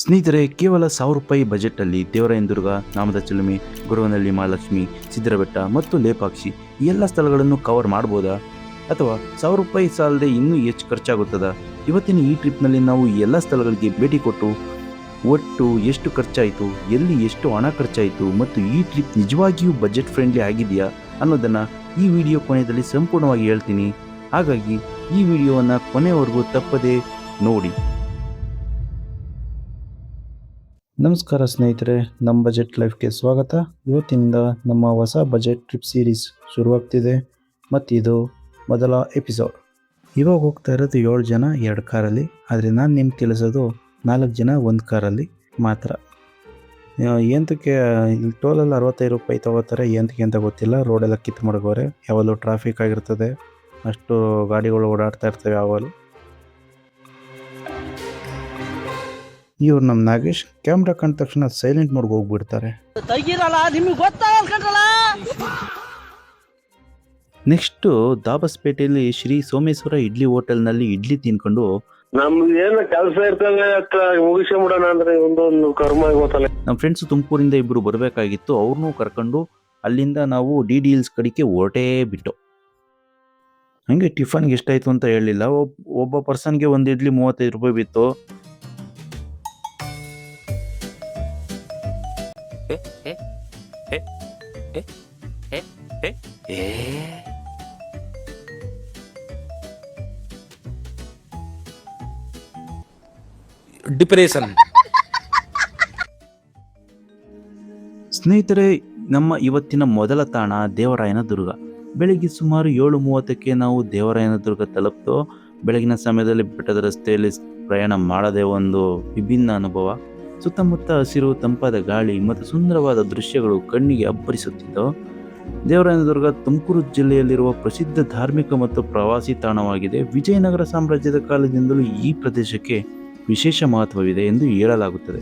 ಸ್ನೇಹಿತರೆ, ಕೇವಲ ₹1000 ಬಜೆಟಲ್ಲಿ ದೇವರಾಯನದುರ್ಗ, ನಾಮದ ಚಿಲುಮೆ, ಗೊರವನಹಳ್ಳಿ ಮಹಾಲಕ್ಷ್ಮಿ, ಸಿದ್ದರಬೆಟ್ಟ ಮತ್ತು ಲೇಪಾಕ್ಷಿ ಈ ಎಲ್ಲ ಸ್ಥಳಗಳನ್ನು ಕವರ್ ಮಾಡ್ಬೋದಾ? ಅಥವಾ ₹1000 ಸಾಲದೆ ಇನ್ನೂ ಹೆಚ್ಚು ಖರ್ಚಾಗುತ್ತದಾ? ಇವತ್ತಿನ ಈ ಟ್ರಿಪ್ನಲ್ಲಿ ನಾವು ಈ ಎಲ್ಲ ಸ್ಥಳಗಳಿಗೆ ಭೇಟಿ ಕೊಟ್ಟು ಒಟ್ಟು ಎಷ್ಟು ಖರ್ಚಾಯಿತು, ಎಲ್ಲಿ ಎಷ್ಟು ಹಣ ಖರ್ಚಾಯಿತು ಮತ್ತು ಈ ಟ್ರಿಪ್ ನಿಜವಾಗಿಯೂ ಬಜೆಟ್ ಫ್ರೆಂಡ್ಲಿ ಆಗಿದೆಯಾ ಅನ್ನೋದನ್ನು ಈ ವಿಡಿಯೋ ಕೊನೆಯಲ್ಲಿ ಸಂಪೂರ್ಣವಾಗಿ ಹೇಳ್ತೀನಿ. ಹಾಗಾಗಿ ಈ ವಿಡಿಯೋವನ್ನು ಕೊನೆವರೆಗೂ ತಪ್ಪದೇ ನೋಡಿ. ನಮಸ್ಕಾರ ಸ್ನೇಹಿತರೆ, ನಮ್ಮ ಬಜೆಟ್ ಲೈಫ್ಗೆ ಸ್ವಾಗತ. ಇವತ್ತಿನಿಂದ ನಮ್ಮ ಹೊಸ ಬಜೆಟ್ ಟ್ರಿಪ್ ಸೀರೀಸ್ ಶುರುವಾಗ್ತಿದೆ ಮತ್ತು ಇದು ಮೊದಲ ಎಪಿಸೋಡ್. ಇವಾಗ ಹೋಗ್ತಾ ಇರೋದು 7 ಜನ 2 ಕಾರಲ್ಲಿ, ಆದರೆ ನಾನು ನಿಮ್ಗೆ ತಿಳಿಸೋದು 4 ಜನ 1 ಕಾರಲ್ಲಿ ಮಾತ್ರ. ಏನಕ್ಕೆ ಇಲ್ಲಿ ಟೋಲಲ್ಲಿ ₹65 ತಗೋತಾರೆ, ಏನಕ್ಕೆ ಅಂತ ಗೊತ್ತಿಲ್ಲ. ರೋಡೆಲ್ಲ ಕಿತ್ತು ಮಡಗೋರೆ, ಯಾವಾಗಲೂ ಟ್ರಾಫಿಕ್ ಆಗಿರ್ತದೆ, ಅಷ್ಟು ಗಾಡಿಗಳು ಓಡಾಡ್ತಾ ಇರ್ತವೆ ಯಾವಾಗಲೂ. ಇವ್ರು ನಮ್ಮ ನಾಗೇಶ್ ಕ್ಯಾಮ್ರಾ ಕಂಡ ತಕ್ಷಣ ಸೈಲೆಂಟ್ ಮೋಡ್ಗೆ ಹೋಗ್ಬಿಡ್ತಾರೆ. ನೆಕ್ಸ್ಟ್ ದಾಬಸ್ಪೇಟೆಯಲ್ಲಿ ಶ್ರೀ ಸೋಮೇಶ್ವರ ಇಡ್ಲಿ ಹೋಟೆಲ್ನಲ್ಲಿ ಇಡ್ಲಿ ತಿನ್ಕೊಂಡು ನಮ್ದು ಏನು ಕೆಲಸ ಇರ್ತದೆ ಮುಗಿಸ್ಕೊಂಬಿಡೋಣ ಅಂದ್ರೆ ಒಂದೊಂದು ಕರ್ಮ ಗೊತ್ತಲ್ಲ. ನಮ್ಮ ಫ್ರೆಂಡ್ಸ್ ತುಮಕೂರಿಂದ ಇಬ್ರು ಬರಬೇಕಾಗಿತ್ತು, ಅವ್ರನ್ನೂ ಕರ್ಕೊಂಡು ಅಲ್ಲಿಂದ ನಾವು ಡಿ ಹಿಲ್ಸ್ ಕಡೆಗೆ ಹೊರಟೇ ಬಿಟ್ಟು. ಹಂಗೆ ಟಿಫನ್ಗೆ ಎಷ್ಟಾಯ್ತು ಅಂತ ಹೇಳಲಿಲ್ಲ. ಒಬ್ಬ ಪರ್ಸನ್ಗೆ ಒಂದು ಇಡ್ಲಿ ₹35 ಬಿತ್ತು. ಡಿಪ್ರೆಷನ್. ಸ್ನೇಹಿತರೆ, ನಮ್ಮ ಇವತ್ತಿನ ಮೊದಲ ತಾಣ ದೇವರಾಯನದುರ್ಗ. ಬೆಳಿಗ್ಗೆ ಸುಮಾರು 7:30ಕ್ಕೆ ನಾವು ದೇವರಾಯನದುರ್ಗ ತಲುಪ್ತು. ಬೆಳಗಿನ ಸಮಯದಲ್ಲಿ ಬೆಟ್ಟದ ರಸ್ತೆಯಲ್ಲಿ ಪ್ರಯಾಣ ಮಾಡದೆ ಒಂದು ವಿಭಿನ್ನ ಅನುಭವ. ಸುತ್ತಮುತ್ತ ಹಸಿರು, ತಂಪಾದ ಗಾಳಿ ಮತ್ತು ಸುಂದರವಾದ ದೃಶ್ಯಗಳು ಕಣ್ಣಿಗೆ ಅಬ್ಬರಿಸುತ್ತಿದ್ದವು. ದೇವರಾಯನದುರ್ಗ ತುಮಕೂರು ಜಿಲ್ಲೆಯಲ್ಲಿರುವ ಪ್ರಸಿದ್ಧ ಧಾರ್ಮಿಕ ಮತ್ತು ಪ್ರವಾಸಿ ತಾಣವಾಗಿದೆ. ವಿಜಯನಗರ ಸಾಮ್ರಾಜ್ಯದ ಕಾಲದಿಂದಲೂ ಈ ಪ್ರದೇಶಕ್ಕೆ ವಿಶೇಷ ಮಹತ್ವವಿದೆ ಎಂದು ಹೇಳಲಾಗುತ್ತದೆ.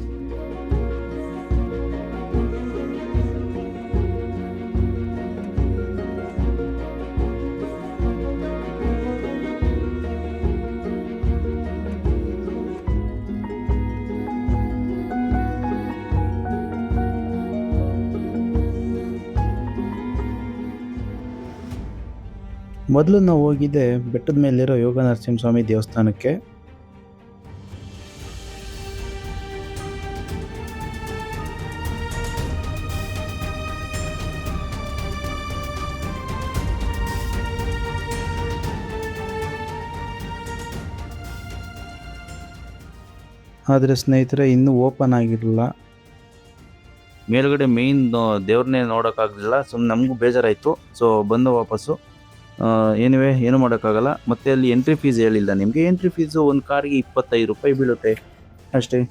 ಮೊದಲು ನಾವು ಹೋಗಿದ್ದೆ ಬೆಟ್ಟದ ಮೇಲಿರೋ ಯೋಗ ನರಸಿಂಹಸ್ವಾಮಿ ದೇವಸ್ಥಾನಕ್ಕೆ. ಆದರೆ ಸ್ನೇಹಿತರೆ, ಇನ್ನೂ ಓಪನ್ ಆಗಿರಲಿಲ್ಲ. ಮೇಲ್ಗಡೆ ಮೇಯ್ನ್ ದೇವ್ರನ್ನೇ ನೋಡೋಕ್ಕಾಗಲಿಲ್ಲ. ಸುಮ್ಮನೆ ನಮಗೂ ಬೇಜಾರಾಯಿತು. ಸೊ ಬಂದು ವಾಪಸ್ಸು. ಏನಿವೆ ಏನು ಮಾಡೋಕ್ಕಾಗಲ್ಲ. ಮತ್ತು ಅಲ್ಲಿ ಎಂಟ್ರಿ ಫೀಸ್ ಹೇಳಿಲ್ಲ ನಿಮಗೆ. ಎಂಟ್ರಿ ಫೀಸು ಒಂದು ಕಾರಿಗೆ ₹25 ಬೀಳುತ್ತೆ ಅಷ್ಟೇ.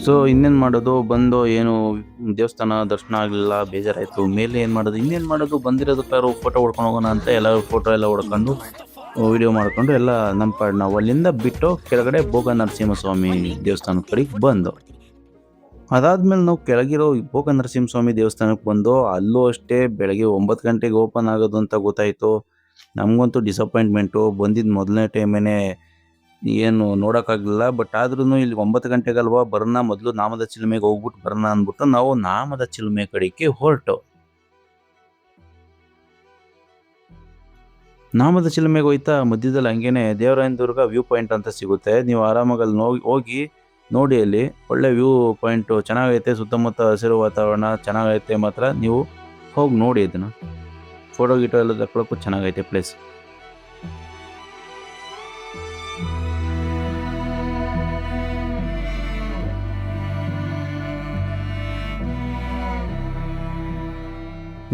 ಸೊ ಇನ್ನೇನು ಮಾಡೋದು, ಬಂದು ಏನು ದೇವಸ್ಥಾನ ದರ್ಶನ ಆಗಲಿಲ್ಲ, ಬೇಜಾರಾಯಿತು. ಮೇಲೆ ಏನು ಮಾಡೋದು, ಇನ್ನೇನು ಮಾಡೋದು, ಬಂದಿರೋದಕ್ಕಾದ್ರು ಫೋಟೋ ಹೊಡ್ಕೊಂಡು ಹೋಗೋಣ ಅಂತ ಎಲ್ಲರೂ ಫೋಟೋ ಎಲ್ಲ ಹೊಡ್ಕೊಂಡು ವಿಡಿಯೋ ಮಾಡ್ಕೊಂಡು ಎಲ್ಲ ನಮ್ಮ ಪಾಡು ನಾವು ಅಲ್ಲಿಂದ ಬಿಟ್ಟು ಕೆಳಗಡೆ ಭೋಗ ನರಸಿಂಹಸ್ವಾಮಿ ದೇವಸ್ಥಾನದ ಕಡೆಗೆ ಬಂದು. ಅದಾದಮೇಲೆ ನಾವು ಕೆಳಗಿರೋ ಭೋಗ ನರಸಿಂಹಸ್ವಾಮಿ ದೇವಸ್ಥಾನಕ್ಕೆ ಬಂದು ಅಲ್ಲೂ ಅಷ್ಟೇ ಬೆಳಗ್ಗೆ 9 ಗಂಟೆಗೆ ಓಪನ್ ಆಗೋದು ಅಂತ ಗೊತ್ತಾಯಿತು. ನಮಗಂತೂ ಡಿಸಪಾಯಿಂಟ್ಮೆಂಟು. ಬಂದಿದ್ದು ಮೊದಲನೇ ಟೈಮೇ ಏನು ನೋಡೋಕ್ಕಾಗಲಿಲ್ಲ. ಬಟ್ ಆದ್ರೂ ಇಲ್ಲಿ 9 ಗಂಟೆಗಲ್ವಾ ಬರೋಣ, ಮೊದಲು ನಾಮದ ಚಿಲುಮೆಗೆ ಹೋಗ್ಬಿಟ್ಟು ಬರೋಣ ಅಂದ್ಬಿಟ್ಟು ನಾವು ನಾಮದ ಚಿಲುಮೆ ಕಡೆಗೆ ಹೊರಟು. ನಾಮದ ಚಿಲುಮೆಗೆ ಹೋಯ್ತಾ ಮಧ್ಯದಲ್ಲಿ ಹಂಗೇನೆ ದೇವರಾಯನದುರ್ಗ ವ್ಯೂ ಪಾಯಿಂಟ್ ಅಂತ ಸಿಗುತ್ತೆ. ನೀವು ಆರಾಮಾಗಿ ಅಲ್ಲಿ ಹೋಗಿ ನೋಡಿ, ಅಲ್ಲಿ ಒಳ್ಳೆ ವ್ಯೂ ಪಾಯಿಂಟು ಚೆನ್ನಾಗೈತೆ. ಸುತ್ತಮುತ್ತ ಹಸಿರು ವಾತಾವರಣ ಚೆನ್ನಾಗೈತೆ. ಮಾತ್ರ ನೀವು ಹೋಗಿ ನೋಡಿ, ಅದನ್ನು ಫೋಟೋ ಗಿಟೋ ಎಲ್ಲ ತಗೊಳ್ಳೋಕ್ಕೂ ಚೆನ್ನಾಗೈತೆ ಪ್ಲೇಸ್.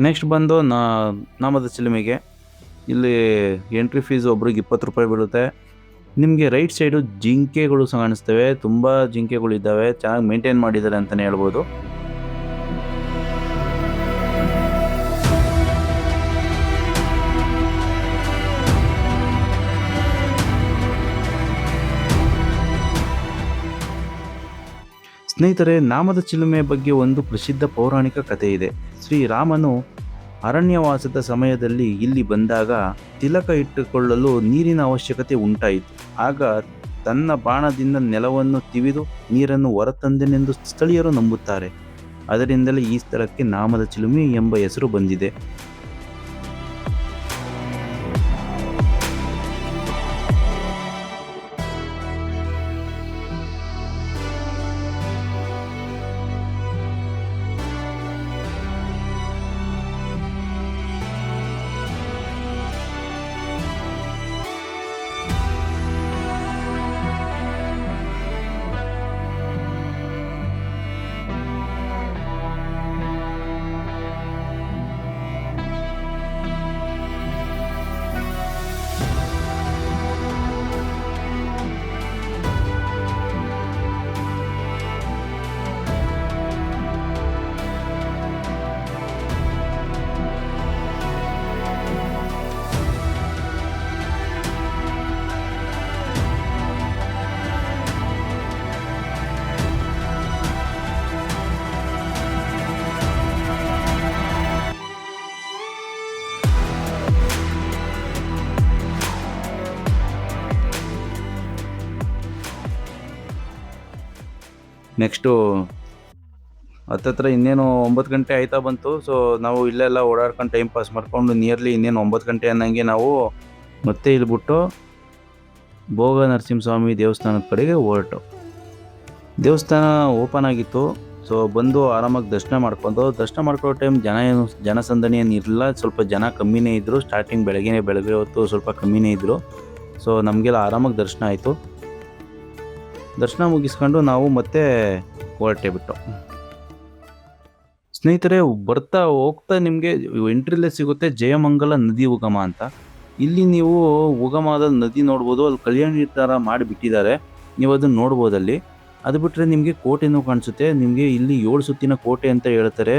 ನೆಕ್ಸ್ಟ್ ಬಂದು ನಾಮದ ಚಿಲುಮೆಗೆ. ಇಲ್ಲಿ ಎಂಟ್ರಿ ಫೀಸ್ ಒಬ್ರಿಗೆ ₹20 ಬೀಳುತ್ತೆ. ನಿಮಗೆ ರೈಟ್ ಸೈಡು ಜಿಂಕೆಗಳು ಕಾಣಿಸ್ತವೆ. ತುಂಬ ಜಿಂಕೆಗಳಿದ್ದಾವೆ, ಚೆನ್ನಾಗಿ ಮೇಂಟೈನ್ ಮಾಡಿದ್ದಾರೆ ಅಂತಲೇ ಹೇಳ್ಬೋದು. ಸ್ನೇಹಿತರೆ, ನಾಮದ ಚಿಲುಮೆ ಬಗ್ಗೆ ಒಂದು ಪ್ರಸಿದ್ಧ ಪೌರಾಣಿಕ ಕಥೆ ಇದೆ. ಶ್ರೀರಾಮನು ಅರಣ್ಯವಾಸದ ಸಮಯದಲ್ಲಿ ಇಲ್ಲಿ ಬಂದಾಗ ತಿಲಕ ಇಟ್ಟುಕೊಳ್ಳಲು ನೀರಿನ ಅವಶ್ಯಕತೆ ಉಂಟಾಯಿತು. ಆಗ ತನ್ನ ಬಾಣದಿಂದ ನೆಲವನ್ನು ತಿವಿದು ನೀರನ್ನು ಹೊರತಂದೆನೆಂದು ಸ್ಥಳೀಯರು ನಂಬುತ್ತಾರೆ. ಅದರಿಂದಲೇ ಈ ಸ್ಥಳಕ್ಕೆ ನಾಮದ ಚಿಲುಮೆ ಎಂಬ ಹೆಸರು ಬಂದಿದೆ. ನೆಕ್ಸ್ಟು ಹತ್ತತ್ರ ಇನ್ನೇನು 9 ಗಂಟೆ ಆಯ್ತಾ ಬಂತು. ಸೊ ನಾವು ಇಲ್ಲೆಲ್ಲ ಓಡಾಡ್ಕೊಂಡು ಟೈಮ್ ಪಾಸ್ ಮಾಡ್ಕೊಂಡು ನಿಯರ್ಲಿ ಇನ್ನೇನು 9 ಗಂಟೆ ಅನ್ನಂಗೆ ನಾವು ಮತ್ತೆ ಇಲ್ಬಿಟ್ಟು ಭೋಗ ನರಸಿಂಹಸ್ವಾಮಿ ದೇವಸ್ಥಾನದ ಕಡೆಗೆ ಹೊರಟು. ದೇವಸ್ಥಾನ ಓಪನ್ ಆಗಿತ್ತು. ಸೊ ಬಂದು ಆರಾಮಾಗಿ ದರ್ಶನ ಮಾಡ್ಕೊಳ್ಳೋ ಟೈಮ್ ಜನಸಂದಣಿ ಏನು ಇರಲಿಲ್ಲ. ಸ್ವಲ್ಪ ಜನ ಕಮ್ಮಿನೇ ಇದ್ದರು. ಸ್ಟಾರ್ಟಿಂಗ್ ಬೆಳಗ್ಗೆ ಹೊತ್ತು ಸ್ವಲ್ಪ ಕಮ್ಮಿನೇ ಇದ್ದರು. ಸೊ ನಮಗೆಲ್ಲ ಆರಾಮಾಗಿ ದರ್ಶನ ಆಯಿತು. ದರ್ಶನ ಮುಗಿಸ್ಕೊಂಡು ನಾವು ಮತ್ತೆ ಹೊರಟೆ ಬಿಟ್ಟು. ಸ್ನೇಹಿತರೆ, ಬರ್ತಾ ಹೋಗ್ತಾ ನಿಮಗೆ ಎಂಟ್ರಿಲೇ ಸಿಗುತ್ತೆ ಜಯಮಂಗಲ ನದಿ ಉಗಮ ಅಂತ. ಇಲ್ಲಿ ನೀವು ಉಗಮದ ನದಿ ನೋಡ್ಬೋದು. ಅಲ್ಲಿ ಕಲ್ಯಾಣಿ ಥರ ಮಾಡಿಬಿಟ್ಟಿದ್ದಾರೆ, ನೀವು ಅದನ್ನು ನೋಡ್ಬೋದಲ್ಲಿ. ಅದು ಬಿಟ್ಟರೆ ನಿಮಗೆ ಕೋಟೆನೂ ಕಾಣಿಸುತ್ತೆ. ನಿಮಗೆ ಇಲ್ಲಿ 7 ಸುತ್ತಿನ ಕೋಟೆ ಅಂತ ಹೇಳ್ತಾರೆ.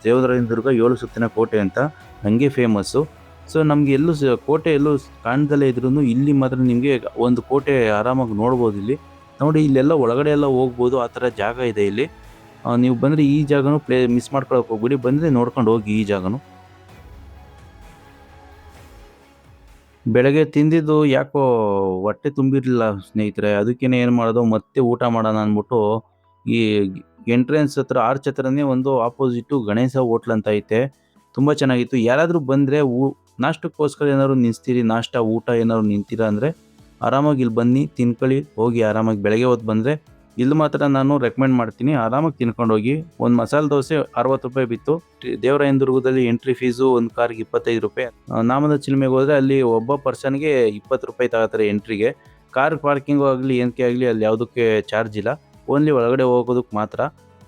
ದೇವರಾಯನದುರ್ಗ 7 ಸುತ್ತಿನ ಕೋಟೆ ಅಂತ ಹಂಗೆ ಫೇಮಸ್ಸು. ಸೊ ನಮಗೆ ಕೋಟೆ ಎಲ್ಲೂ ಕಾಣ್ದಲೇ ಇದ್ರೂ ಇಲ್ಲಿ ಮಾತ್ರ ನಿಮಗೆ ಒಂದು ಕೋಟೆ ಆರಾಮಾಗಿ ನೋಡ್ಬೋದು. ಇಲ್ಲಿ ನೋಡಿ, ಇಲ್ಲೆಲ್ಲ ಒಳಗಡೆ ಎಲ್ಲ ಹೋಗ್ಬೋದು, ಆ ಥರ ಜಾಗ ಇದೆ ಇಲ್ಲಿ. ನೀವು ಬಂದರೆ ಈ ಜಾಗನೂ ಮಿಸ್ ಮಾಡ್ಕೊಳಕ್ಕೆ ಹೋಗ್ಬಿಡಿ. ಬಂದರೆ ನೋಡ್ಕೊಂಡು ಹೋಗಿ ಈ ಜಾಗನೂ. ಬೆಳಗ್ಗೆ ತಿಂದಿದ್ದು ಯಾಕೋ ಹೊಟ್ಟೆ ತುಂಬಿರಲಿಲ್ಲ ಸ್ನೇಹಿತರೆ. ಅದಕ್ಕೇನೆ ಏನು ಮಾಡೋದು, ಮತ್ತೆ ಊಟ ಮಾಡೋಣ ಅಂದ್ಬಿಟ್ಟು ಈ ಎಂಟ್ರೆನ್ಸ್ ಹತ್ರ ಆರ್ಚ್ ಹತ್ರನೇ ಒಂದು ಆಪೋಸಿಟು ಗಣೇಶ ಹೋಟ್ಲ್ ಅಂತ ಐತೆ. ತುಂಬ ಚೆನ್ನಾಗಿತ್ತು. ಯಾರಾದರೂ ಬಂದರೆ ನಾಷ್ಟಕ್ಕೋಸ್ಕರ ಏನಾದ್ರು ನಿಲ್ಲಿಸ್ತೀರಿ, ನಾಷ್ಟ ಊಟ ಏನಾದ್ರು ನಿಂತೀರಾ ಅಂದರೆ ಆರಾಮಾಗಿ ಇಲ್ಲಿ ಬನ್ನಿ, ತಿನ್ಕೊಳ್ಳಿ, ಹೋಗಿ ಆರಾಮಾಗಿ. ಬೆಳಗ್ಗೆ ಹೊತ್ತು ಬಂದರೆ ಇಲ್ಲಿ ಮಾತ್ರ ನಾನು ರೆಕಮೆಂಡ್ ಮಾಡ್ತೀನಿ, ಆರಾಮಾಗಿ ತಿನ್ಕೊಂಡು ಹೋಗಿ. ಒಂದು ಮಸಾಲೆ ದೋಸೆ 60 ರೂಪಾಯಿ ಬಿತ್ತು. ದೇವರಾಯನದುರ್ಗದಲ್ಲಿ ಎಂಟ್ರಿ ಫೀಸು ಒಂದು ಕಾರ್ಗೆ 25 ರೂಪಾಯಿ. ನಾಮದ ಚಿಲುಮೆಗೆ ಹೋದರೆ ಅಲ್ಲಿ ಒಬ್ಬ ಪರ್ಸನ್ಗೆ 20 ರೂಪಾಯಿ ತಗೋತಾರೆ ಎಂಟ್ರಿಗೆ. ಕಾರ್ ಪಾರ್ಕಿಂಗು ಆಗಲಿ ಏನಕ್ಕೆ ಆಗಲಿ ಅಲ್ಲಿ ಯಾವುದಕ್ಕೆ ಚಾರ್ಜ್ ಇಲ್ಲ, ಓನ್ಲಿ ಒಳಗಡೆ ಹೋಗೋದಕ್ಕೆ ಮಾತ್ರ.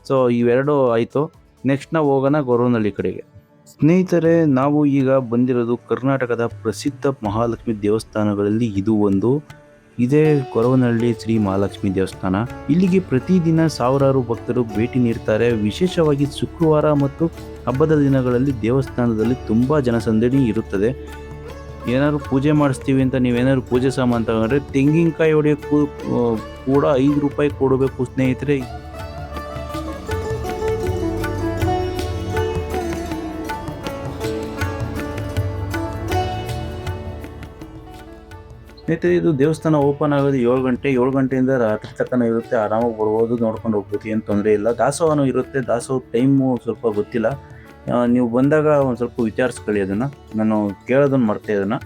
ಸೊ ಇವೆರಡು ಆಯಿತು. ನೆಕ್ಸ್ಟ್ ನಾವು ಹೋಗೋಣ ಗೊರವನಹಳ್ಳಿ ಕಡೆಗೆ. ಸ್ನೇಹಿತರೆ, ನಾವು ಈಗ ಬಂದಿರೋದು ಕರ್ನಾಟಕದ ಪ್ರಸಿದ್ಧ ಮಹಾಲಕ್ಷ್ಮಿ ದೇವಸ್ಥಾನಗಳಲ್ಲಿ ಇದು ಒಂದು. ಇದೇ ಗೊರವನಹಳ್ಳಿ ಶ್ರೀ ಮಹಾಲಕ್ಷ್ಮಿ ದೇವಸ್ಥಾನ. ಇಲ್ಲಿಗೆ ಪ್ರತಿದಿನ ಸಾವಿರಾರು ಭಕ್ತರು ಭೇಟಿ ನೀಡ್ತಾರೆ. ವಿಶೇಷವಾಗಿ ಶುಕ್ರವಾರ ಮತ್ತು ಹಬ್ಬದ ದಿನಗಳಲ್ಲಿ ದೇವಸ್ಥಾನದಲ್ಲಿ ತುಂಬ ಜನಸಂದಣಿ ಇರುತ್ತದೆ. ಏನಾದ್ರು ಪೂಜೆ ಮಾಡಿಸ್ತೀವಿ ಅಂತ ನೀವೇನಾದ್ರು ಪೂಜೆ ಸಾಮಾನು ತಗೊಂಡ್ರೆ ತೆಂಗಿನಕಾಯಿ ಹೊಡೆಯೋಕ್ಕೂ ಕೂಡ 5 ರೂಪಾಯಿ ಕೊಡಬೇಕು ಸ್ನೇಹಿತರೆ. ಸ್ನೇಹಿತರೆ, ಇದು ದೇವಸ್ಥಾನ ಓಪನ್ ಆಗೋದು 7 ಗಂಟೆ. 7 ಗಂಟೆಯಿಂದ ರಾತ್ರಿ ತನಕ ಇರುತ್ತೆ. ಆರಾಮಾಗಿ ಬರ್ಬೋದು, ನೋಡ್ಕೊಂಡು ಹೋಗ್ಬೋದು, ಏನು ತೊಂದರೆ ಇಲ್ಲ. ದಾಸೋಹನೂ ಇರುತ್ತೆ. ದಾಸೋಹ ಟೈಮು ಸ್ವಲ್ಪ ಗೊತ್ತಿಲ್ಲ. ನೀವು ಬಂದಾಗ ಒಂದು ಸ್ವಲ್ಪ ವಿಚಾರಿಸ್ಕೊಳ್ಳಿ ಅದನ್ನು. ನಾನು ಕೇಳೋದನ್ನು ಮರ್ತೆ ಅದನ್ನು.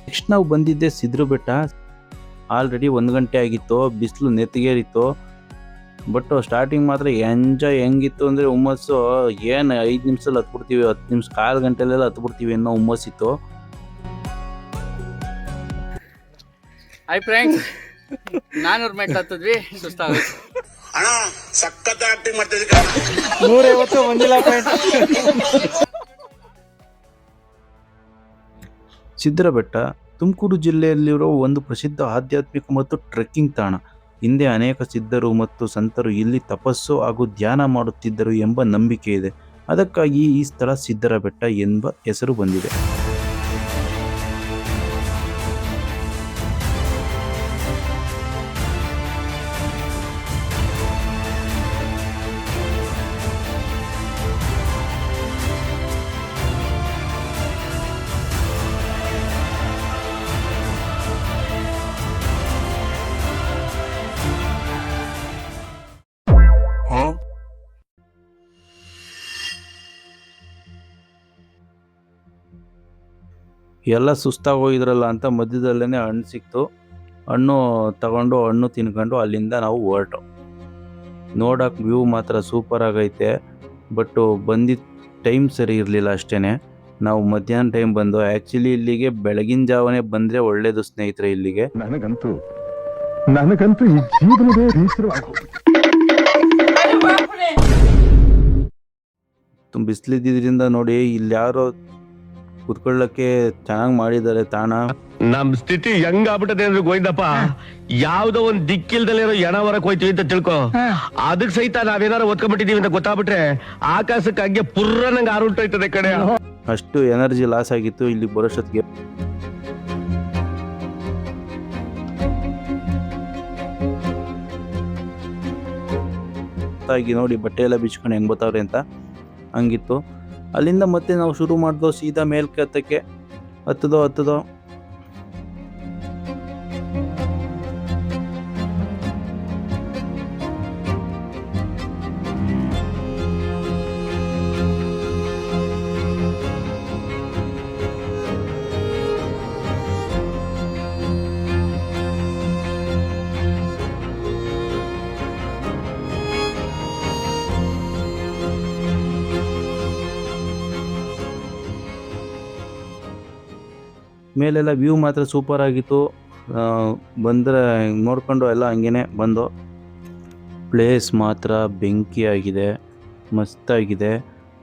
ನೆಕ್ಸ್ಟ್ ನಾವು ಬಂದಿದ್ದೆ ಸಿದ್ರು ಬೆಟ್ಟ. ಆಲ್ರೆಡಿ 1 ಗಂಟೆ ಆಗಿತ್ತು, ಬಿಸಿಲು ನೆತ್ತಿಗೇರಿತ್ತು. ಬಟ್ ಸ್ಟಾರ್ಟಿಂಗ್ ಮಾತ್ರ ಎಂಜಾಯ್ ಹೆಂಗಿತ್ತು ಅಂದರೆ ಹುಮ್ಮಸ್ಸು. ಏನು 5 ನಿಮಿಷದಲ್ಲಿ ಹತ್ಬಿಡ್ತೀವಿ, 10 ನಿಮಿಷ, 1/4 ಗಂಟೆಲೆಲ್ಲ ಹತ್ಬಿಡ್ತೀವಿ ಅನ್ನೋ ಹುಮ್ಮಸ್ಸಿತ್ತು. ಹಾಯ್ ಫ್ರೆಂಡ್ಸ್, 400 ಮೆಟ್ಲು ಹತ್ತಿದ್ವಿ, ಸುಸ್ತಾಗುತ್ತೆ. ಅಣ್ಣ ಸಖತ್ ಆಕ್ಟಿಂಗ್ ಮಾಡ್ತಿದ್ದೆ. 150 ಬಂದಿಲ್ಲ ಫ್ರೆಂಡ್ಸ್. ಸಿದ್ರ ಬೆಟ್ಟ ತುಮಕೂರು ಜಿಲ್ಲೆಯಲ್ಲಿರೋ ಒಂದು ಪ್ರಸಿದ್ಧ ಆಧ್ಯಾತ್ಮಿಕ ಮತ್ತು ಟ್ರೆಕ್ಕಿಂಗ್ ತಾಣ. ಹಿಂದೆ ಅನೇಕ ಸಿದ್ಧರು ಮತ್ತು ಸಂತರು ಇಲ್ಲಿ ತಪಸ್ಸು ಹಾಗೂ ಧ್ಯಾನ ಮಾಡುತ್ತಿದ್ದರು ಎಂಬ ನಂಬಿಕೆ ಇದೆ. ಅದಕ್ಕಾಗಿ ಈ ಸ್ಥಳ ಸಿದ್ದರ ಬೆಟ್ಟ ಎಂಬ ಹೆಸರು ಬಂದಿದೆ. ಎಲ್ಲ ಸುಸ್ತಾಗಿ ಹೋಗಿದ್ರಲ್ಲ ಅಂತ ಮಧ್ಯದಲ್ಲೇ ಹಣ್ಣು ಸಿಕ್ತು. ಹಣ್ಣು ತಗೊಂಡು ಹಣ್ಣು ತಿನ್ಕೊಂಡು ಅಲ್ಲಿಂದ ನಾವು ಹೊರಟು. ನೋಡೋಕೆ ವ್ಯೂ ಮಾತ್ರ ಸೂಪರ್ ಆಗೈತೆ. ಬಟ್ಟು ಬಂದಿದ್ದ ಟೈಮ್ ಸರಿ ಇರಲಿಲ್ಲ ಅಷ್ಟೇ. ನಾವು ಮಧ್ಯಾಹ್ನ ಟೈಮ್ ಬಂದು. ಆ್ಯಕ್ಚುಲಿ ಇಲ್ಲಿಗೆ ಬೆಳಗಿನ ಜಾವನೇ ಬಂದರೆ ಒಳ್ಳೇದು ಸ್ನೇಹಿತರೆ. ಇಲ್ಲಿಗೆ ನನಗಂತೂ ಈ ಜೀವನವೇ ಬೇಸರವಾಗೋದು. ಬಿಸಿಲಿದ್ದರಿಂದ ನೋಡಿ ಇಲ್ಲಿ ಯಾರೋ ಕುತ್ಕೊಳ್ಳಕ್ಕೆ ಚೆನ್ನಾಗಿ ಮಾಡಿದ್ದಾರೆ ತಾಣ. ನಮ್ ಸ್ಥಿತಿ ಹೆಂಗಾಗ್ಬಿಟ್ಟದೆ ಅಂದ್ರೆ ಗೋಯ್ದಪ್ಪ, ಯಾವ್ದೋ ಒಂದ್ ದಿಕ್ಕಿಲ್ದಲ್ಲಿರೋ ಎಣ ಹೊರಕ್ ಹೋಯ್ತೀವಿ ಅಂತ ತಿಳ್ಕೊ. ಅದಕ್ ಸಹಿತ ನಾವೇನಾರು ಒತ್ಕೊಂಡ್ಬಿಟ್ಟಿದೀವಿ ಅಂತ ಗೊತ್ತಾಗ್ಬಿಟ್ರೆ ಆಕಾಶಕ್ಕೆ ಹಂಗೆ ಪುರ್ರನಂಗ್ ಆರುಂಟೋಯ್ತದೆ ಕಡೆ. ಅಷ್ಟು ಎನರ್ಜಿ ಲಾಸ್ ಆಗಿತ್ತು ಇಲ್ಲಿ ಬರೋಷ್ಟೊತ್ತಿಗೆ. ನೋಡಿ ಬಟ್ಟೆ ಎಲ್ಲ ಬಿಚ್ಕೊಂಡು ಹೆಂಗ್ ಬರ್ತಾವ್ರೆ ಅಂತ ಹಂಗಿತ್ತು. ಅಲ್ಲಿಂದ ಮತ್ತೆ ನಾವು ಶುರು ಮಾಡ್ದೋ ಸೀದಾ ಮೇಲ್ಕೆ ಹತ್ತಕ್ಕೆ. ಹತ್ತದೋ ಮೇಲೆಲ್ಲ ವ್ಯೂ ಮಾತ್ರ ಸೂಪರ್ ಆಗಿತ್ತು. ಬಂದರೆ ನೋಡ್ಕೊಂಡು ಎಲ್ಲ ಹಂಗೇನೆ ಬಂದು. ಪ್ಲೇಸ್ ಮಾತ್ರ ಬೆಂಕಿಯಾಗಿದೆ, ಮಸ್ತಾಗಿದೆ.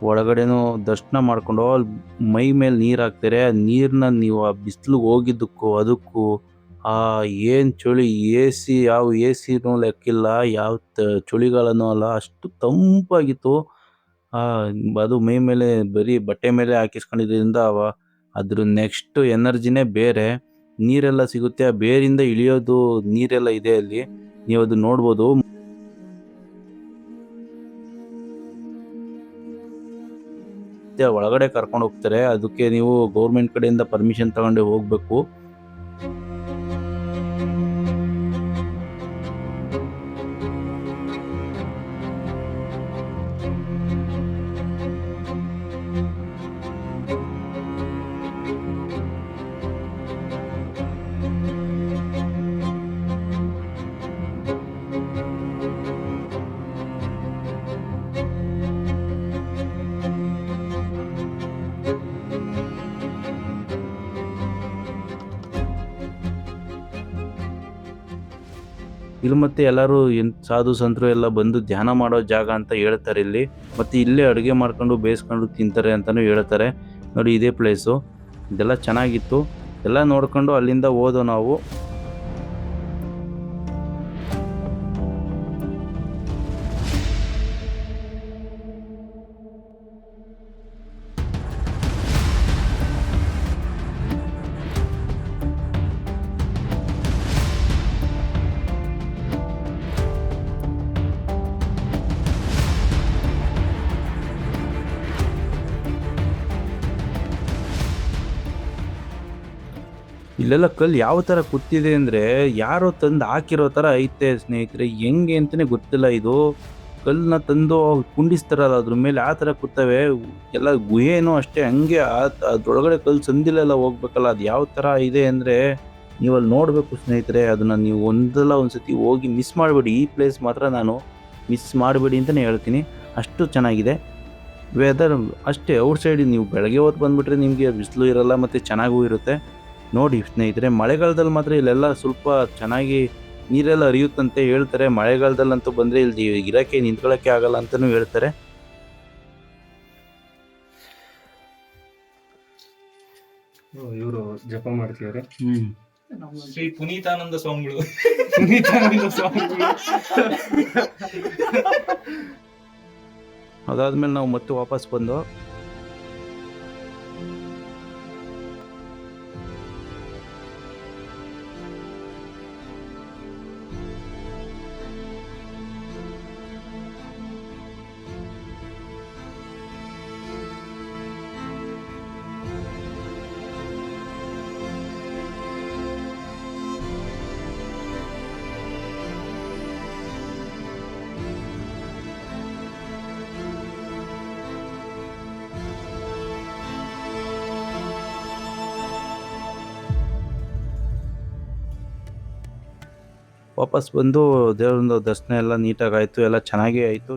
ಒಳಗಡೆನೂ ದರ್ಶನ ಮಾಡ್ಕೊಂಡು ಮೈ ಮೇಲೆ ನೀರು ಹಾಕ್ತಾರೆ. ನೀರನ್ನ ನೀವು ಆ ಬಿಸಿಲು ಹೋಗಿದ್ದಕ್ಕೂ ಅದಕ್ಕೂ ಏನು ಚಳಿ. ಯಾವ ಎ ಸಿನೂ ಲೆಕ್ಕಿಲ್ಲ, ಯಾವ ಚಳಿಗಾಲನೂ ಅಲ್ಲ, ಅಷ್ಟು ತಂಪಾಗಿತ್ತು. ಅದು ಮೈ ಮೇಲೆ ಬರೀ ಬಟ್ಟೆ ಮೇಲೆ ಹಾಕಿಸ್ಕೊಂಡಿದ್ದರಿಂದ ಅದ್ರ ನೆಕ್ಸ್ಟ್ ಎನರ್ಜಿನೇ ಬೇರೆ. ನೀರೆಲ್ಲ ಸಿಗುತ್ತೆ, ಆ ಬೇರಿಂದ ಇಳಿಯೋದು ನೀರೆಲ್ಲ ಇದೆ ಅಲ್ಲಿ, ನೀವು ಅದು ನೋಡ್ಬೋದು. ಒಳಗಡೆ ಕರ್ಕೊಂಡು ಹೋಗ್ತಾರೆ, ಅದಕ್ಕೆ ನೀವು ಗೌರ್ಮೆಂಟ್ ಕಡೆಯಿಂದ ಪರ್ಮಿಷನ್ ತಗೊಂಡು ಹೋಗ್ಬೇಕು. ಇಲ್ಲಿ ಮತ್ತೆ ಎಲ್ಲರೂ ಸಾಧು ಸಂತರು ಎಲ್ಲ ಬಂದು ಧ್ಯಾನ ಮಾಡೋ ಜಾಗ ಅಂತ ಹೇಳ್ತಾರೆ ಇಲ್ಲಿ. ಮತ್ತು ಇಲ್ಲೇ ಅಡುಗೆ ಮಾಡ್ಕೊಂಡು ಬೇಯಿಸ್ಕೊಂಡು ತಿಂತಾರೆ ಅಂತಲೂ ಹೇಳ್ತಾರೆ. ನೋಡಿ ಇದೇ ಪ್ಲೇಸು. ಇದೆಲ್ಲ ಚೆನ್ನಾಗಿತ್ತು. ಎಲ್ಲ ನೋಡ್ಕೊಂಡು ಅಲ್ಲಿಂದ ಹೋದೋ ನಾವು. ಇಲ್ಲೆಲ್ಲ ಕಲ್ಲು ಯಾವ ಥರ ಕೂತಿದೆ ಅಂದರೆ ಯಾರೋ ತಂದು ಹಾಕಿರೋ ಥರ ಐತೆ ಸ್ನೇಹಿತರೆ. ಹೆಂಗೆ ಅಂತಲೇ ಗೊತ್ತಿಲ್ಲ. ಇದು ಕಲ್ಲನ್ನ ತಂದು ಕುಂಡಿಸ್ತಾರಲ್ಲ ಅದ್ರ ಮೇಲೆ ಆ ಥರ ಕೂತವೆ. ಎಲ್ಲ ಗುಹೆನೂ ಅಷ್ಟೇ ಹಂಗೆ ಅದ್ರೊಳಗಡೆ ಕಲ್ಲು ಸಂದಿಲೆಲ್ಲ ಹೋಗ್ಬೇಕಲ್ಲ, ಅದು ಯಾವ ಥರ ಇದೆ ಅಂದರೆ ನೀವು ಅಲ್ಲಿ ನೋಡಬೇಕು ಸ್ನೇಹಿತರೆ. ಅದನ್ನು ನೀವು ಒಂದು ಸತಿ ಹೋಗಿ ಮಿಸ್ ಮಾಡಬೇಡಿ. ಈ ಪ್ಲೇಸ್ ಮಾತ್ರ ನಾನು ಮಿಸ್ ಮಾಡಬೇಡಿ ಅಂತಲೇ ಹೇಳ್ತೀನಿ, ಅಷ್ಟು ಚೆನ್ನಾಗಿದೆ. ವೆದರ್ ಅಷ್ಟೇ ಔಟ್ಸೈಡ್ ನೀವು ಬೆಳಗ್ಗೆ ಹೊತ್ತು ಬಂದುಬಿಟ್ರೆ ನಿಮಗೆ ಬಿಸಿಲು ಇರಲ್ಲ ಮತ್ತು ಚೆನ್ನಾಗೂ ಇರುತ್ತೆ. ನೋಡಿ ಸ್ನೇಹಿತರೆ, ಮಳೆಗಾಲದಲ್ಲಿ ಮಾತ್ರ ಇಲ್ಲೆಲ್ಲ ಸ್ವಲ್ಪ ಚೆನ್ನಾಗಿ ನೀರೆಲ್ಲ ಹರಿಯುತ್ತಂತೆ ಹೇಳ್ತಾರೆ. ಮಳೆಗಾಲದಲ್ಲಂತೂ ಬಂದರೆ ಇಲ್ಲಿ ಇರೋಕ್ಕೆ ನಿಂತ್ಕೊಳ್ಳೋಕ್ಕೆ ಆಗಲ್ಲ ಅಂತಲೂ ಹೇಳ್ತಾರೆ. ಇವರು ಜಪ ಮಾಡ್ತಿದ್ದಾರೆ. ಶ್ರೀ ಪುನೀತಾನಂದ ಸ್ವಾಮಿಗಳು. ಅದಾದ್ಮೇಲೆ ನಾವು ಮತ್ತೆ ವಾಪಸ್ ಬಂದು ವಾಪಸ್ ಬಂದು ದೇವ್ರೊಂದು ದರ್ಶನ ಎಲ್ಲ ನೀಟಾಗಿ ಆಯಿತು, ಎಲ್ಲ ಚೆನ್ನಾಗೇ ಆಯಿತು.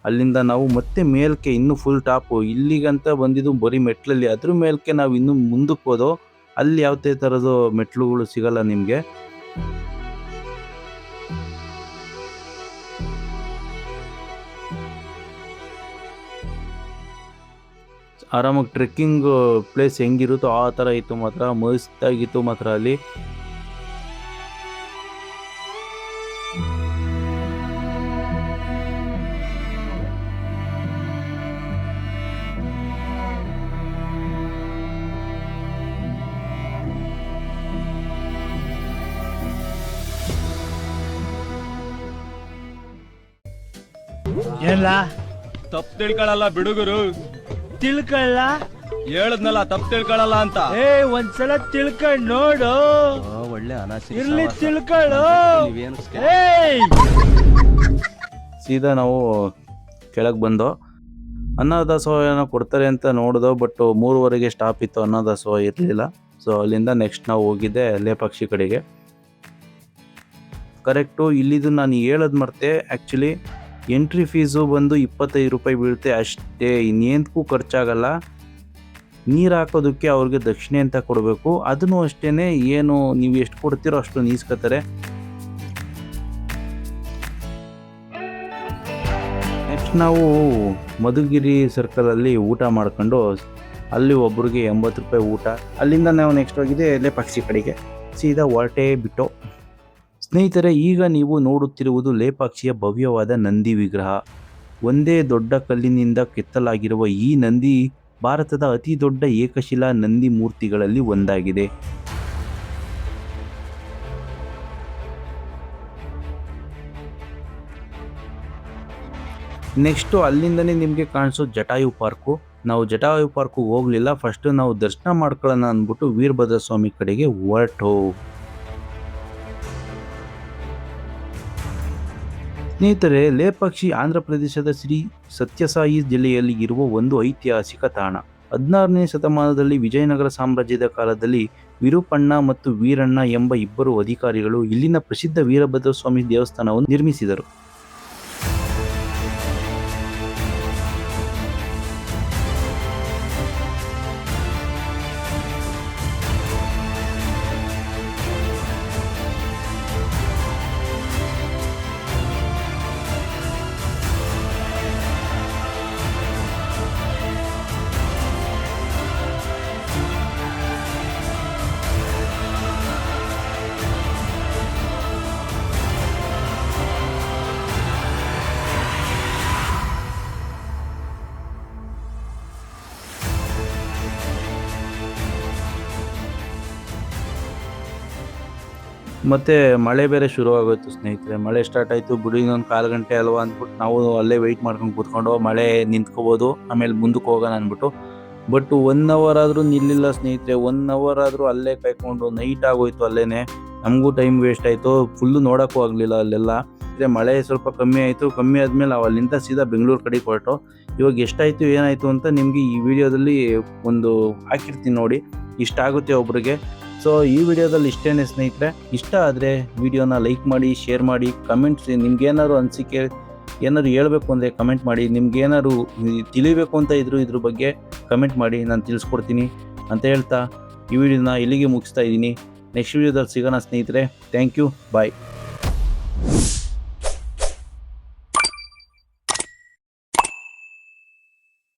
ಅಲ್ಲಿಂದ ನಾವು ಮತ್ತೆ ಮೇಲ್ಕೆ ಇನ್ನು ಫುಲ್ ಟಾಪು, ಇಲ್ಲಿಗಂತ ಬಂದಿದ್ದು ಬರೀ ಮೆಟ್ಲಲ್ಲಿ, ಅದ್ರ ಮೇಲ್ಕೆ ನಾವು ಇನ್ನು ಮುಂದಕ್ಕೆ ಹೋದೋ ಅಲ್ಲಿ ಯಾವುದೇ ಥರದ್ದು ಮೆಟ್ಲುಗಳು ಸಿಗಲ್ಲ ನಿಮಗೆ. ಆರಾಮಾಗಿ ಟ್ರೆಕ್ಕಿಂಗ್ ಪ್ಲೇಸ್ ಹೆಂಗಿರುತ್ತೋ ಆ ಥರ ಇತ್ತು ಮಾತ್ರ, ಮಸ್ತಾಗಿತ್ತು ಮಾತ್ರ ಅಲ್ಲಿ. ಏನ್ಲ ತಪ್ಪು ತಿಳ್ಕೊಳಲ್ಲ ಬಿಡುಗರು, ತಿಳ್ಕೊಳ್ಳ ಹೇಳದ್ನಲ್ಲ ತಪ್ಪು ತಿಳ್ಕೊಳಲ್ಲ ಅಂತ. ಒಂದ್ಸಲ ತಿಳ್ಕೊಂಡ್ ನೋಡು, ಒಳ್ಳೆ ಇರ್ಲಿ ತಿಳ್ಕೊಳ್ಳು. ಸೀದಾ ನಾವು ಕೆಳಗೆ ಬಂದೋ, ಅನ್ನದಾಸೋಹ ಏನೋ ಕೊಡ್ತಾರೆ ಅಂತ ನೋಡಿದೋ, ಬಟ್ 3:30ಗೆ ಸ್ಟಾಪ್ ಇತ್ತು, ಅನ್ನದಾಸೋಹ ಇರಲಿಲ್ಲ. ಸೊ ಅಲ್ಲಿಂದ ನೆಕ್ಸ್ಟ್ ನಾವು ಹೋಗಿದ್ದೆ ಲೇಪಾಕ್ಷಿ ಕಡೆಗೆ. ಕರೆಕ್ಟು, ಇಲ್ಲಿದು ನಾನು ಹೇಳೋದು ಮರ್ತೆ. ಆ್ಯಕ್ಚುಲಿ ಎಂಟ್ರಿ ಫೀಸು ಬಂದು 25 ರೂಪಾಯಿ ಬೀಳುತ್ತೆ ಅಷ್ಟೇ, ಇನ್ನೇಂತಕ್ಕೂ ಖರ್ಚಾಗಲ್ಲ. ನೀರು ಹಾಕೋದಕ್ಕೆ ಅವ್ರಿಗೆ ದಕ್ಷಿಣೆ ಅಂತ ಕೊಡಬೇಕು, ಅದನ್ನು ಅಷ್ಟೇ. ಏನು ನೀವು ಎಷ್ಟು ಕೊಡ್ತೀರೋ ಅಷ್ಟು ನೀಸ್ಕೋತಾರೆ. ನೆಕ್ಸ್ಟ್ ನಾವು ಮಧುಗಿರಿ ಸರ್ಕಲಲ್ಲಿ ಊಟ ಮಾಡ್ಕೊಂಡು ಅಲ್ಲಿ ಒಬ್ರಿಗೆ 80 ರೂಪಾಯಿ ಊಟ. ಅಲ್ಲಿಂದ ನಾವು ನೆಕ್ಸ್ಟ್ ಹೋಗಿದೆ ಲೇಪಾಕ್ಷಿ ಕಡೆಗೆ, ಸೀದಾ ಹೊರಟೇ ಬಿಟ್ಟು. ಸ್ನೇಹಿತರೆ, ಈಗ ನೀವು ನೋಡುತ್ತಿರುವುದು ಲೇಪಾಕ್ಷಿಯ ಭವ್ಯವಾದ ನಂದಿ ವಿಗ್ರಹ. ಒಂದೇ ದೊಡ್ಡ ಕಲ್ಲಿನಿಂದ ಕೆತ್ತಲಾಗಿರುವ ಈ ನಂದಿ ಭಾರತದ ಅತಿ ದೊಡ್ಡ ಏಕಶಿಲಾ ನಂದಿ ಮೂರ್ತಿಗಳಲ್ಲಿ ಒಂದಾಗಿದೆ. ನೆಕ್ಸ್ಟು ಅಲ್ಲಿಂದನೇ ನಿಮಗೆ ಕಾಣಿಸೋ ಜಟಾಯು ಪಾರ್ಕು. ನಾವು ಜಟಾಯು ಪಾರ್ಕು ಹೋಗಲಿಲ್ಲ, ಫಸ್ಟ್ ನಾವು ದರ್ಶನ ಮಾಡ್ಕೊಳ್ಳೋಣ ಅಂದ್ಬಿಟ್ಟು ವೀರಭದ್ರ ಸ್ವಾಮಿ ಕಡೆಗೆ ಹೊರಟು. ಸ್ನೇಹಿತರೆ, ಲೇಪಾಕ್ಷಿ ಆಂಧ್ರ ಪ್ರದೇಶದ ಶ್ರೀ ಸತ್ಯಸಾಯಿ ಜಿಲ್ಲೆಯಲ್ಲಿ ಇರುವ ಒಂದು ಐತಿಹಾಸಿಕ ತಾಣ. 16ನೇ ಶತಮಾನದಲ್ಲಿ ವಿಜಯನಗರ ಸಾಮ್ರಾಜ್ಯದ ಕಾಲದಲ್ಲಿ ವಿರೂಪಣ್ಣ ಮತ್ತು ವೀರಣ್ಣ ಎಂಬ ಇಬ್ಬರು ಅಧಿಕಾರಿಗಳು ಇಲ್ಲಿನ ಪ್ರಸಿದ್ಧ ವೀರಭದ್ರ ಸ್ವಾಮಿ ದೇವಸ್ಥಾನವನ್ನು ನಿರ್ಮಿಸಿದರು. ಮತ್ತು ಮಳೆ ಬೇರೆ ಶುರುವಾಗೋಯ್ತು ಸ್ನೇಹಿತರೆ. ಮಳೆ ಸ್ಟಾರ್ಟ್ ಆಯಿತು, ಬಿಡು ಇನ್ನೊಂದು 1/4 ಗಂಟೆ ಅಲ್ವಾ ಅಂದ್ಬಿಟ್ಟು ನಾವು ಅಲ್ಲೇ ವೆಯ್ಟ್ ಮಾಡ್ಕೊಂಡು ಕೂತ್ಕೊಂಡು ಮಳೆ ನಿಂತ್ಕೋಬೋದು ಆಮೇಲೆ ಮುಂದಕ್ಕೆ ಹೋಗೋಣ ಅಂದ್ಬಿಟ್ಟು. ಬಟ್ 1 ಅವರ್ ಆದರೂ ನಿಲ್ಲಿಲ್ಲ ಸ್ನೇಹಿತರೆ. 1 ಅವರ್ ಆದರೂ ಅಲ್ಲೇ ಕಾಯ್ಕೊಂಡು ನೈಟ್ ಆಗೋಯ್ತು. ಅಲ್ಲೇ ನಮಗೂ ಟೈಮ್ ವೇಸ್ಟ್ ಆಯಿತು, ಫುಲ್ಲು ನೋಡೋಕ್ಕೂ ಆಗಲಿಲ್ಲ ಅಲ್ಲೆಲ್ಲ. ಮಳೆ ಸ್ವಲ್ಪ ಕಮ್ಮಿ ಆಯಿತು. ಕಮ್ಮಿ ಆದಮೇಲೆ ನಾವು ಅಲ್ಲಿಂದ ಸೀದಾ ಬೆಂಗಳೂರು ಕಡೆಗೆ ಹೊರಟು. ಇವಾಗ ಎಷ್ಟಾಯಿತು ಏನಾಯಿತು ಅಂತ ನಿಮಗೆ ಈ ವಿಡಿಯೋದಲ್ಲಿ ಒಂದು ಹಾಕಿರ್ತೀನಿ ನೋಡಿ, ಇಷ್ಟ ಆಗುತ್ತೆ ಒಬ್ರಿಗೆ. ಸೊ ಈ ವಿಡಿಯೋದಲ್ಲಿ ಇಷ್ಟೇ ಸ್ನೇಹಿತರೆ. ಇಷ್ಟ ಆದರೆ ವಿಡಿಯೋನ ಲೈಕ್ ಮಾಡಿ, ಶೇರ್ ಮಾಡಿ, ಕಮೆಂಟ್ಸ್ ನಿಮ್ಗೇನಾದ್ರು ಅನಿಸಿಕೆ ಏನಾದ್ರು ಹೇಳಬೇಕು ಅಂದರೆ ಕಮೆಂಟ್ ಮಾಡಿ. ನಿಮ್ಗೇನಾದ್ರು ತಿಳಿಬೇಕು ಅಂತ ಇದ್ರ ಬಗ್ಗೆ ಕಮೆಂಟ್ ಮಾಡಿ, ನಾನು ತಿಳಿಸ್ಕೊಡ್ತೀನಿ ಅಂತ ಹೇಳ್ತಾ ಈ ವಿಡಿಯೋನ ಇಲ್ಲಿಗೆ ಮುಗಿಸ್ತಾ ಇದ್ದೀನಿ. ನೆಕ್ಸ್ಟ್ ವಿಡಿಯೋದಲ್ಲಿ ಸಿಗೋಣ ಸ್ನೇಹಿತರೆ. Thank you, bye.